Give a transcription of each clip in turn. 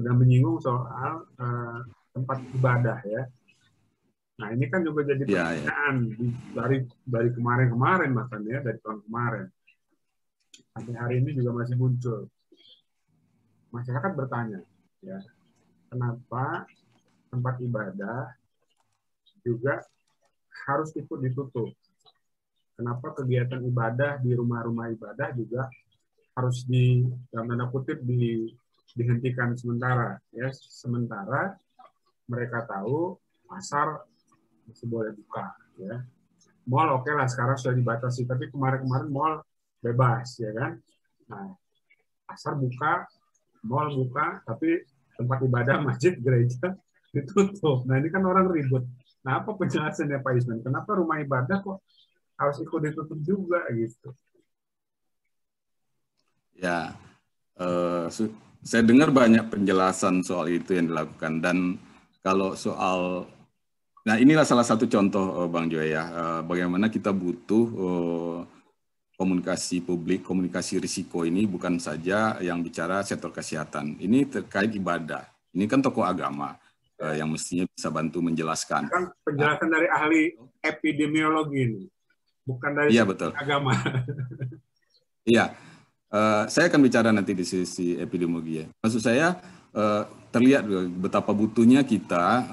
sudah menyinggung soal tempat ibadah ya. Nah ini kan juga jadi pertanyaan dari kemarin-kemarin bahkan ya, dari tahun kemarin sampai hari ini juga masih muncul. Masyarakat bertanya, ya, kenapa tempat ibadah juga harus ikut ditutup? Kenapa kegiatan ibadah di rumah-rumah ibadah juga harus dalam tanda kutip dihentikan sementara? Ya, sementara mereka tahu pasar masih boleh buka, ya. Mall oke lah sekarang sudah dibatasi, tapi kemarin-kemarin mall bebas, ya kan. Nah, pasar buka, mall buka, tapi tempat ibadah, masjid, gereja ditutup. Nah, ini kan orang ribut. Nah, apa penjelasannya Pak Isman? Kenapa rumah ibadah kok harus ikut ditutup juga gitu? Ya, saya dengar banyak penjelasan soal itu yang dilakukan, dan kalau soal, nah inilah salah satu contoh Bang Joy ya, bagaimana kita butuh komunikasi publik, komunikasi risiko ini bukan saja yang bicara sektor kesehatan, ini terkait ibadah, ini kan tokoh agama yang mestinya bisa bantu menjelaskan. Kan penjelasan dari ahli epidemiologi ini, bukan dari agama. Iya. Saya akan bicara nanti di sisi epidemiologi ya. Maksud saya terlihat betapa butuhnya kita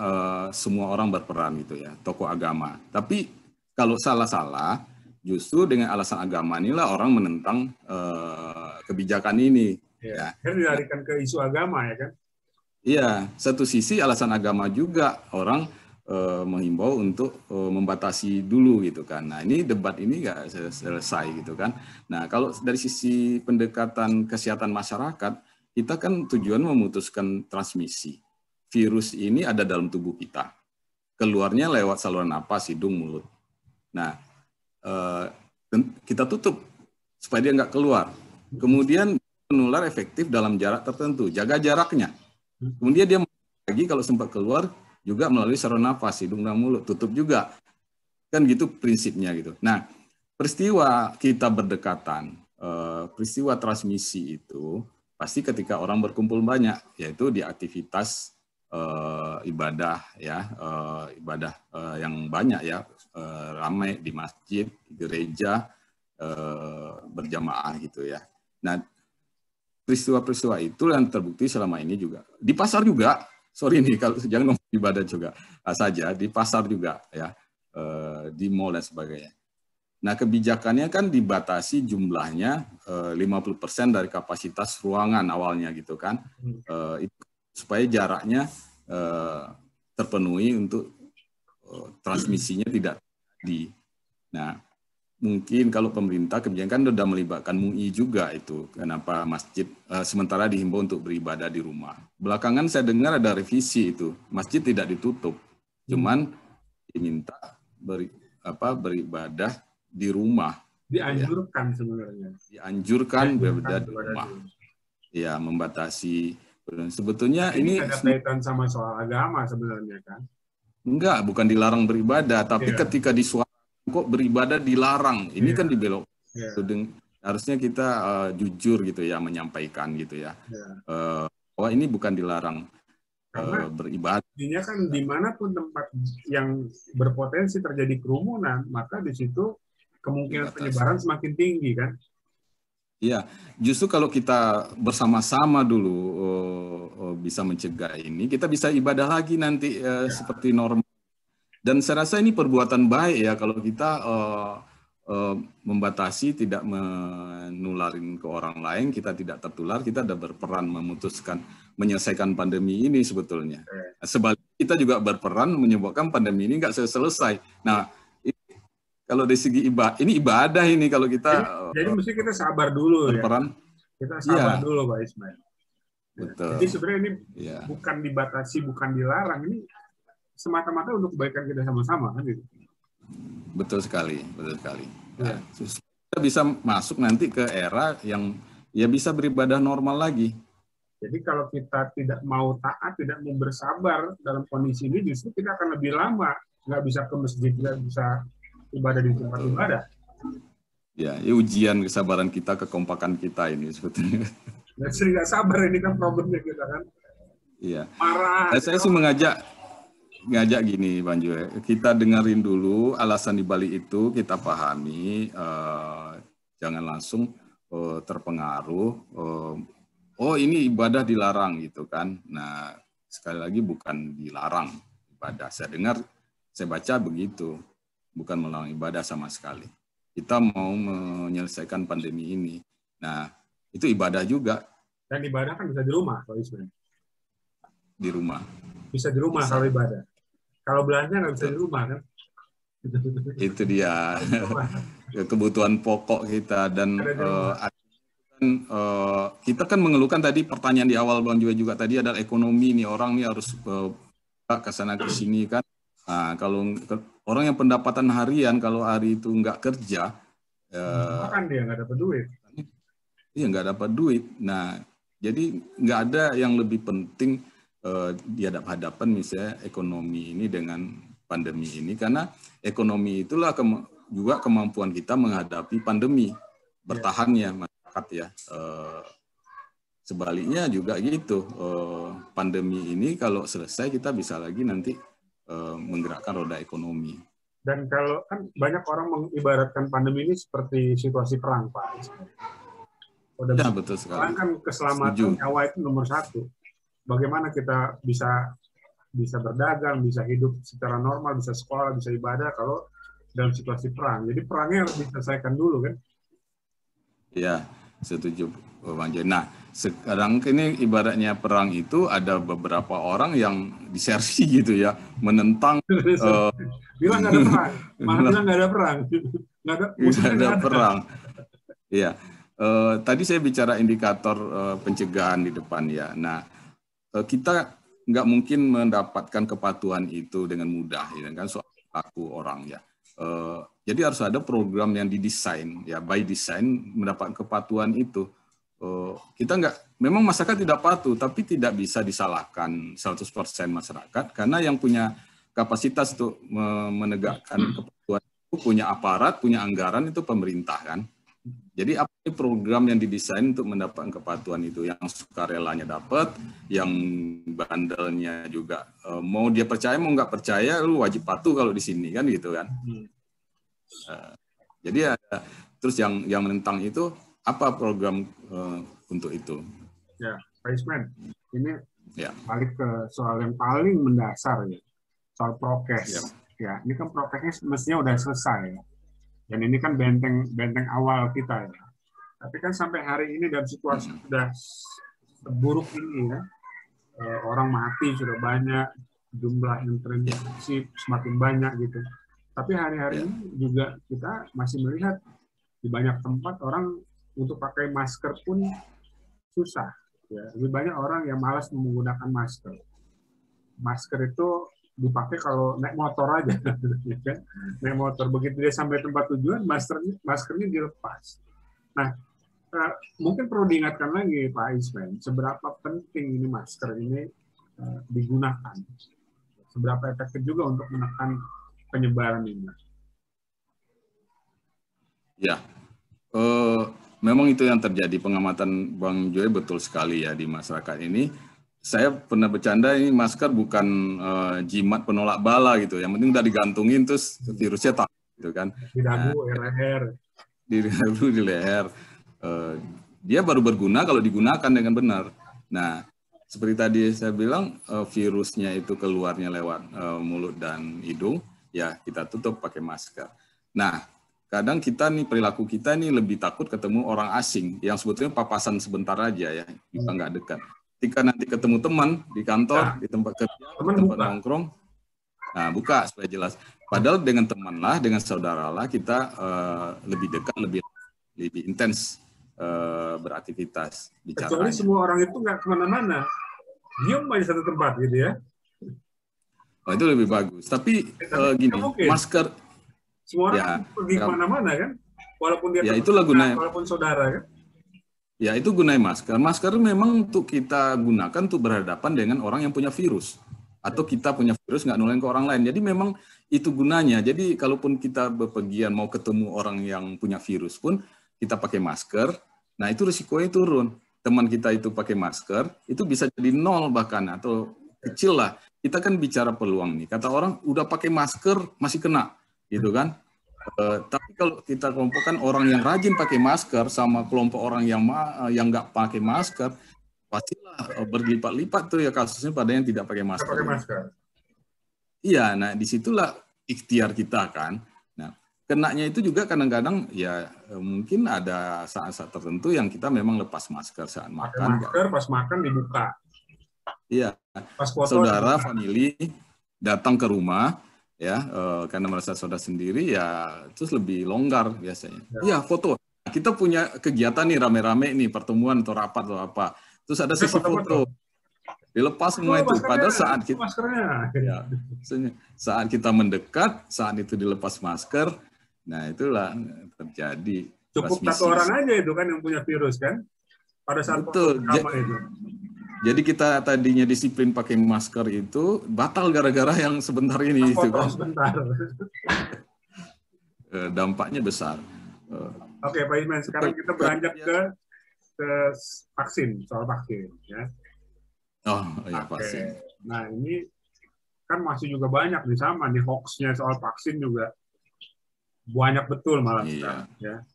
semua orang berperan gitu ya, tokoh agama. Tapi kalau salah-salah, justru dengan alasan agama inilah orang menentang kebijakan ini. Ya. Kan dilarikan ke isu agama ya kan? Iya, satu sisi alasan agama juga orang menghimbau untuk membatasi dulu gitu kan. Nah ini debat ini nggak selesai gitu kan. Nah kalau dari sisi pendekatan kesehatan masyarakat, kita kan tujuan memutuskan transmisi. Virus ini ada dalam tubuh kita. Keluarnya lewat saluran napas, hidung, mulut. Nah kita tutup supaya dia nggak keluar. Kemudian menular efektif dalam jarak tertentu, jaga jaraknya. Kemudian dia lagi kalau sempat keluar, juga melalui saluran nafas, hidung dan mulut, tutup juga. Kan gitu prinsipnya gitu. Nah, peristiwa kita berdekatan, peristiwa transmisi itu pasti ketika orang berkumpul banyak, yaitu di aktivitas ibadah ya, ibadah yang banyak ya, ramai di masjid, gereja, berjamaah gitu ya. Nah, peristiwa-peristiwa itu yang terbukti selama ini juga. Di pasar juga, sorry nih kalau jangan ngomong ibadah juga saja, di pasar juga ya, di mall dan sebagainya. Nah kebijakannya kan dibatasi jumlahnya 50% dari kapasitas ruangan awalnya gitu kan, supaya jaraknya terpenuhi untuk transmisinya tidak terjadi. Nah mungkin kalau pemerintah kebijakan sudah melibatkan MUI juga itu, kenapa masjid sementara dihimbau untuk beribadah di rumah. Belakangan saya dengar ada revisi itu, masjid tidak ditutup, cuman diminta beribadah di rumah. Dianjurkan ya. Sebenarnya. Dianjurkan beribadah di rumah. Ya, membatasi. Sebetulnya ini ada kaitan sama soal agama sebenarnya kan? Enggak, bukan dilarang beribadah, tapi ketika kok beribadah dilarang, ini kan dibelok. Harusnya kita jujur gitu ya, menyampaikan gitu ya, bahwa ini bukan dilarang beribadah. Intinya kan dimanapun tempat yang berpotensi terjadi kerumunan, maka di situ kemungkinan penyebaran semakin tinggi kan? Iya, justru kalau kita bersama-sama dulu bisa mencegah ini, kita bisa ibadah lagi nanti seperti normal. Dan saya rasa ini perbuatan baik ya kalau kita membatasi, tidak menularin ke orang lain, kita tidak tertular, kita ada berperan menyelesaikan pandemi ini sebetulnya. Sebaliknya kita juga berperan menyebabkan pandemi ini nggak selesai. Nah, kalau dari segi ibadah ini kalau kita jadi mesti kita sabar dulu berperan, ya. Kita sabar dulu Pak Ismail. Betul. Jadi sebenarnya ini bukan dibatasi, bukan dilarang, ini semata-mata untuk kebaikan kita sama-sama kan gitu. Betul sekali, betul sekali. Nah, kita bisa masuk nanti ke era yang ya bisa beribadah normal lagi. Jadi kalau kita tidak mau taat, tidak mau bersabar dalam kondisi ini, justru kita akan lebih lama nggak bisa ke masjid, nggak bisa ibadah di tempat ibadah. Ya, ujian kesabaran kita, kekompakan kita ini sebetulnya. Dan sering nggak sabar, ini kan problemnya kita kan. Iya. Marah. Saya sih ngajak gini, Bang Joy. Kita dengerin dulu alasan di balik itu, kita pahami, jangan langsung terpengaruh. Oh ini ibadah dilarang gitu kan. Nah sekali lagi bukan dilarang ibadah. Saya baca begitu, bukan melarang ibadah sama sekali. Kita mau menyelesaikan pandemi ini. Nah itu ibadah juga. Dan ibadah kan bisa di rumah, Pak Ismail. Di rumah. Bisa di rumah bisa. Kalau ibadah. Kalau belanja nggak bisa di rumah kan? Itu dia kebutuhan pokok kita dan kita kan mengeluhkan tadi pertanyaan di awal Bang juga tadi adalah ekonomi nih, orang nih harus ke sana ke sini kan. Nah, kalau orang yang pendapatan harian kalau hari itu nggak kerja, kan dia nggak dapat duit. Iya nggak dapat duit. Nah, jadi nggak ada yang lebih penting dihadap-hadapan misalnya ekonomi ini dengan pandemi ini, karena ekonomi itulah juga kemampuan kita menghadapi pandemi, bertahannya masyarakat ya. Sebaliknya juga gitu, pandemi ini kalau selesai kita bisa lagi nanti menggerakkan roda ekonomi. Dan kalau kan banyak orang mengibaratkan pandemi ini seperti situasi perang, Pak. Ya, betul sekali. Perang kan keselamatan nyawa itu nomor satu. Bagaimana kita bisa berdagang, bisa hidup secara normal, bisa sekolah, bisa ibadah kalau dalam situasi perang. Jadi perangnya harus diselesaikan dulu kan? Ya, setuju Bang Jen. Nah, sekarang ini ibaratnya perang itu ada beberapa orang yang disersi gitu ya, menentang. Bilang nggak ada perang, malah bilang nggak ada perang. Nggak ada perang. Iya. Tadi saya bicara indikator pencegahan di depan ya. Nah, kita nggak mungkin mendapatkan kepatuhan itu dengan mudah, ya kan, soal perilaku orang ya. Jadi harus ada program yang didesain, ya by design mendapatkan kepatuhan itu. Kita memang masyarakat tidak patuh, tapi tidak bisa disalahkan 100% masyarakat, karena yang punya kapasitas untuk menegakkan kepatuhan itu punya aparat, punya anggaran itu pemerintah kan. Jadi apa program yang didesain untuk mendapatkan kepatuhan itu, yang sukarelanya dapat, yang bandelnya juga mau dia percaya mau nggak percaya lu wajib patuh kalau di sini kan gitu kan. Jadi ada terus yang menentang itu apa program untuk itu? Ya, Pak Isman, ini balik ke soal yang paling mendasar ya, soal prokes. Ya, ini kan prokesnya mestinya udah selesai ya. Dan ini kan benteng awal kita ya. Tapi kan sampai hari ini dalam situasi sudah seburuk ini ya, orang mati sudah banyak, jumlah yang terinfeksi semakin banyak gitu. Tapi hari-hari ini juga kita masih melihat di banyak tempat orang untuk pakai masker pun susah. Ya. Lebih banyak orang yang malas menggunakan masker. Masker itu dipakai kalau naik motor aja, naik motor begitu dia sampai tempat tujuan maskernya dilepas. Nah, mungkin perlu diingatkan lagi Pak Isman, seberapa penting ini masker ini digunakan, seberapa efektif juga untuk menekan penyebaran ini. Ya, memang itu yang terjadi, pengamatan Bang Joy betul sekali ya di masyarakat ini. Saya pernah bercanda ini masker bukan jimat penolak bala gitu. Yang penting udah digantungin terus virusnya tak gitu kan. Di dagu, leher. Di dagu, di leher. Dia baru berguna kalau digunakan dengan benar. Nah, seperti tadi saya bilang virusnya itu keluarnya lewat mulut dan hidung, ya kita tutup pakai masker. Nah, kadang kita nih perilaku kita nih lebih takut ketemu orang asing yang sebetulnya papasan sebentar aja ya, kita nggak dekat. Ketika nanti ketemu teman di kantor, di tempat kerja, di tempat nongkrong, nah buka supaya jelas. Padahal dengan teman lah, dengan saudara lah, kita lebih dekat, lebih intens beraktivitas. Kecuali semua orang itu nggak kemana-mana, diam aja satu tempat gitu ya. Oh, itu lebih bagus. Tapi gini, masker. Semua orang pergi kemana-mana kan, walaupun dia itulah gunanya. Walaupun saudara kan. Ya, itu gunanya masker. Masker memang untuk kita gunakan untuk berhadapan dengan orang yang punya virus. Atau kita punya virus nggak nularin ke orang lain. Jadi memang itu gunanya. Jadi kalaupun kita bepergian mau ketemu orang yang punya virus pun, kita pakai masker, nah itu risikonya turun. teman kita itu pakai masker, itu bisa jadi 0 bahkan, atau kecil lah. Kita kan bicara peluang nih. Kata orang, udah pakai masker, masih kena, gitu kan. Tapi kalau kita kelompokkan orang yang rajin pakai masker sama kelompok orang yang nggak pakai masker, pastilah berlipat-lipat tuh ya kasusnya pada yang tidak pakai masker. Iya, nah disitulah ikhtiar kita kan. Nah, kenanya itu juga kadang-kadang ya mungkin ada saat-saat tertentu yang kita memang lepas masker saat makan. Masker pas makan dibuka. Iya, saudara, family datang ke rumah ya karena merasa saudara sendiri ya terus lebih longgar biasanya. Iya, foto. Kita punya kegiatan nih rame-rame nih pertemuan atau rapat atau apa. Terus ada sesi foto. Dilepas semua itu pada saat kita ya, saat kita mendekat, saat itu dilepas masker. Nah, itulah terjadi cukup transmisi. 1 orang aja itu kan yang punya virus kan pada saat betul itu. Jadi kita tadinya disiplin pakai masker itu batal gara-gara yang sebentar ini itu kan. Sebentar. Dampaknya besar. Oke, Pak Isman, sekarang kita beranjak ke vaksin, soal vaksin ya. Oh iya, vaksin. Nah, ini kan masih juga banyak nih sama nih hoax-nya soal vaksin juga banyak betul malah sekarang ya.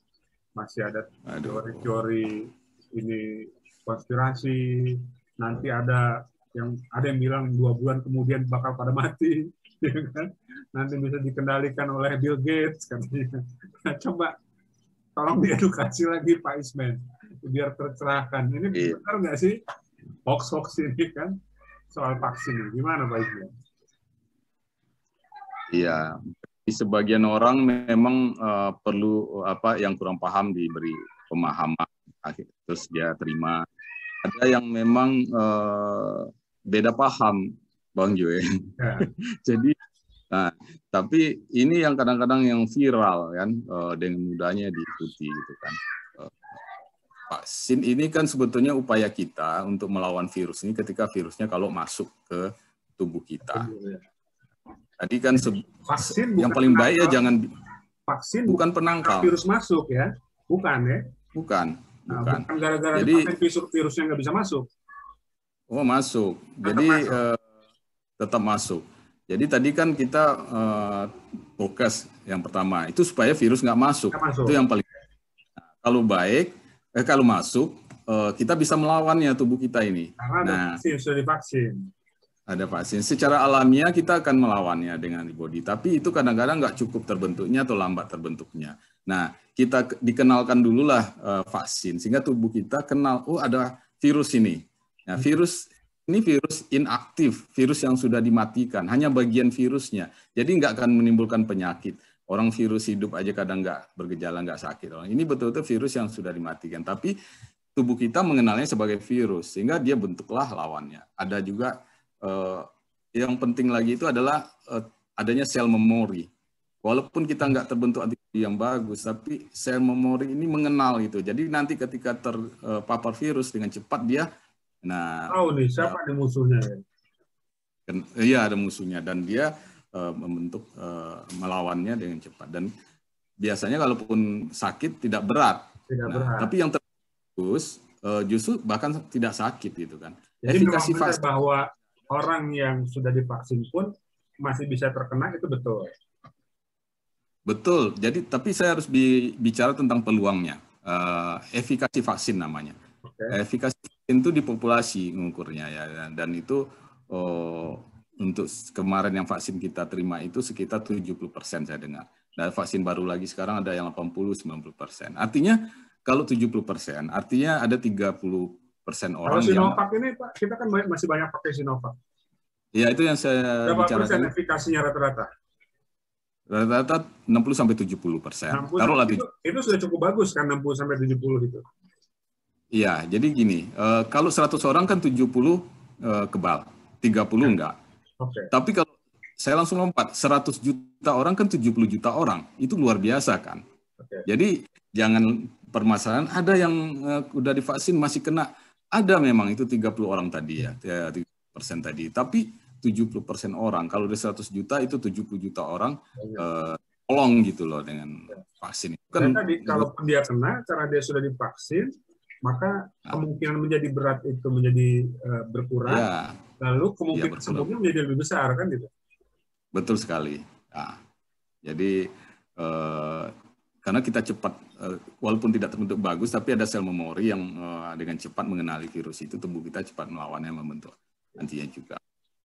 Masih ada teori-teori ini konspirasi, nanti ada yang bilang 2 bulan kemudian bakal pada mati, ya kan? Nanti bisa dikendalikan oleh Bill Gates katanya. Nah, coba tolong diedukasi lagi Pak Isman biar tercerahkan. Ini benar nggak sih hoax ini kan soal vaksin? Gimana Pak Isman? Iya, sebagian orang memang perlu yang kurang paham diberi pemahaman, terus dia terima. Ada yang memang beda paham, Bang Joy. Ya. Jadi, tapi ini yang kadang-kadang yang viral kan, dengan mudahnya diikuti gitu kan. Vaksin ini kan sebetulnya upaya kita untuk melawan virus ini ketika virusnya kalau masuk ke tubuh kita. Tadi kan vaksin yang paling baik ya jangan vaksin bukan penangkal virus masuk ya, bukan ya? Bukan. Bukan gara-gara jadi virusnya nggak bisa masuk. Oh, masuk. Jadi tetap masuk. Jadi tadi kan kita fokus yang pertama itu supaya virus nggak masuk. Itu yang paling. Nah, kalau baik, kalau masuk kita bisa melawannya tubuh kita ini. Karena ada vaksin, sudah divaksin. Ada vaksin. Secara alamiah kita akan melawannya dengan antibodi. Tapi itu kadang-kadang nggak cukup terbentuknya atau lambat terbentuknya. Nah, kita dikenalkan dululah vaksin sehingga tubuh kita kenal, oh ada virus ini. Nah, virus ini virus inaktif, virus yang sudah dimatikan, hanya bagian virusnya. Jadi nggak akan menimbulkan penyakit. Orang virus hidup aja kadang nggak bergejala, nggak sakit. Ini betul-betul virus yang sudah dimatikan. Tapi tubuh kita mengenalnya sebagai virus, sehingga dia bentuklah lawannya. Ada juga yang penting lagi itu adalah adanya sel memori. Walaupun kita nggak terbentuk antibodi yang bagus, tapi sel memori ini mengenal gitu. Jadi nanti ketika terpapar virus dengan cepat dia, tahu nih siapa ada musuhnya ya? Iya ada musuhnya dan dia membentuk melawannya dengan cepat. Dan biasanya kalaupun sakit tidak berat. Tapi yang terbagus justru bahkan tidak sakit gitu kan. Jadi efikasi vaksin bahwa orang yang sudah divaksin pun masih bisa terkena, itu betul. Betul. Jadi tapi saya harus bicara tentang peluangnya. Efikasi vaksin namanya. Okay. Efikasi vaksin itu di populasi mengukurnya ya, dan itu untuk kemarin yang vaksin kita terima itu sekitar 70% saya dengar. Dan vaksin baru lagi sekarang ada yang 80-90%. Artinya kalau 70%, artinya ada 30% orang. Kalau Sinovac ini Pak, kita kan masih banyak pakai Sinovac. Ya itu yang saya bicarakan. Berapa persen efikasinya rata-rata? Rata-rata 60-70%. Taruhlah itu sudah cukup bagus kan 60-70 itu. Iya, jadi gini, kalau 100 orang kan 70 kebal, 30 enggak. Okay. Tapi kalau saya langsung lompat, 100 juta orang kan 70 juta orang, itu luar biasa kan. Okay. Jadi jangan permasalahan, ada yang udah divaksin masih kena, ada memang itu 30 orang tadi ya, 30% tadi. Tapi 70% orang, kalau dari 100 juta itu 70 juta orang tolong gitu loh dengan vaksin. Kan tadi kalaupun dia kena, karena dia sudah divaksin, maka kemungkinan menjadi berat itu menjadi berkurang, lalu kemungkinan sembuhnya menjadi lebih besar, kan gitu. Betul sekali. Nah, jadi karena kita cepat, walaupun tidak terbentuk bagus, tapi ada sel memori yang dengan cepat mengenali virus itu, tubuh kita cepat melawannya, membentuk antigen juga.